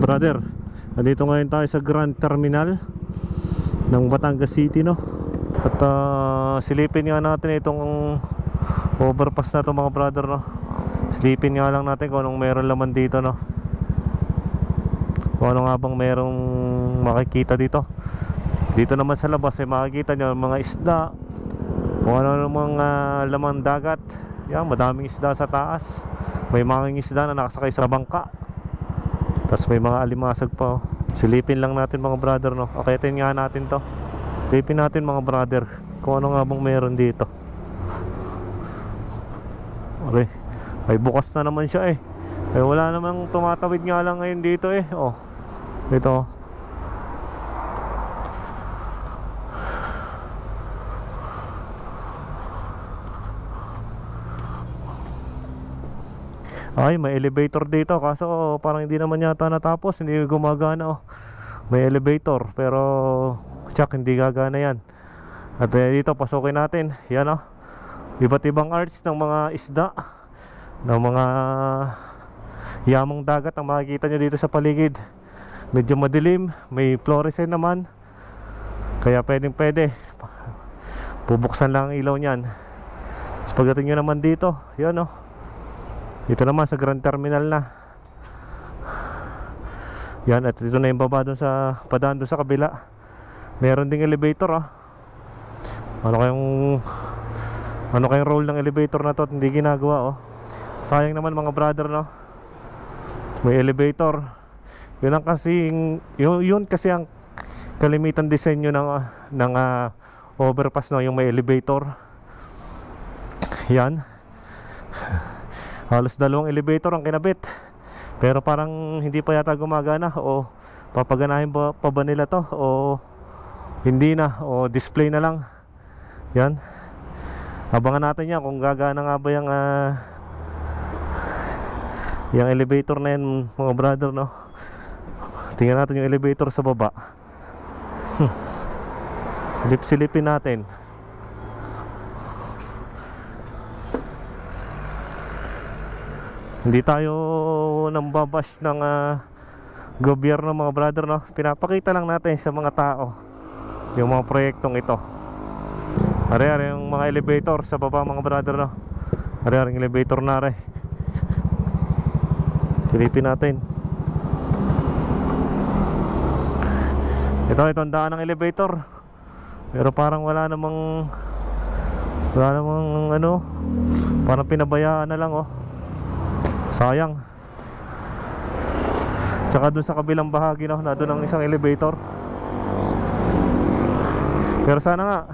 Brother, nandito ngayon tayo sa Grand Terminal ng Batangas City, no? At silipin nga natin itong overpass na to, mga brother, no? Silipin nga lang natin kung anong meron laman dito, no? Kung ano nga bang merong makikita dito. Dito naman sa labas ay makikita nyo mga isda, kung ano mga laman dagat. Yan, madaming isda sa taas. May mga isda na nakasakay sa bangka. Tapos may mga alimasag pa, oh. Silipin lang natin, mga brother, no? Akitin nga natin to. Silipin natin, mga brother, kung ano nga bang meron dito. Okay. Ay bukas na naman siya eh. Ay wala namang tumatawid nga lang ngayon dito eh. Oh. Ito. Ay, may elevator dito, kaso parang hindi naman yata natapos, hindi gumagana, oh. May elevator pero tsak, hindi gagana yan. At dito pasukin natin. Yan, oh. Iba't ibang arts ng mga isda, ng mga yamong dagat ang makikita nyo dito sa paligid. Medyo madilim, may fluorescent naman, kaya pwede bubuksan lang ang ilaw nyan. Tapos pagdating nyo naman dito, yan, oh. Dito naman sa Grand Terminal na. Yan, at dito na yung baba doon sa padaan doon sa kabila. Meron ding elevator, ah. Ano kayong role ng elevator na to at hindi ginagawa, oh. Sayang naman, mga brother, no? May elevator. Yun ang kasi yun kasi ang kalimitan disenyo ng overpass, no, yung may elevator. Yan. Halos dalawang elevator ang kinabit, pero parang hindi pa yata gumagana, o papaganahin pa ba nila to, o hindi na, o display na lang. Yan, abangan natin yan kung gagana nga ba yung elevator na yan, mga brother, no? Tingnan natin yung elevator sa baba. Silip-silipin natin. Hindi tayo nambabash ng gobyerno, mga brother, no? Pinapakita lang natin sa mga tao yung mga proyektong ito. Are yung mga elevator sa baba, mga brother, no? Are yung elevator na are. Silipin natin. Ito ang daan ng elevator, pero parang wala namang ano, parang pinabayaan na lang, oh. Sayang. Tsaka dun sa kabilang bahagi, no, na dun ang isang elevator. Pero sana nga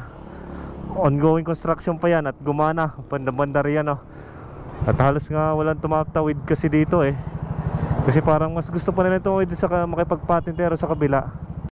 ongoing construction pa yan at gumana, banda-banda riyan, no. At halos nga walang tumatawid kasi dito eh. Kasi parang mas gusto pa nila tumawid sa makipagpatintero sa kabila.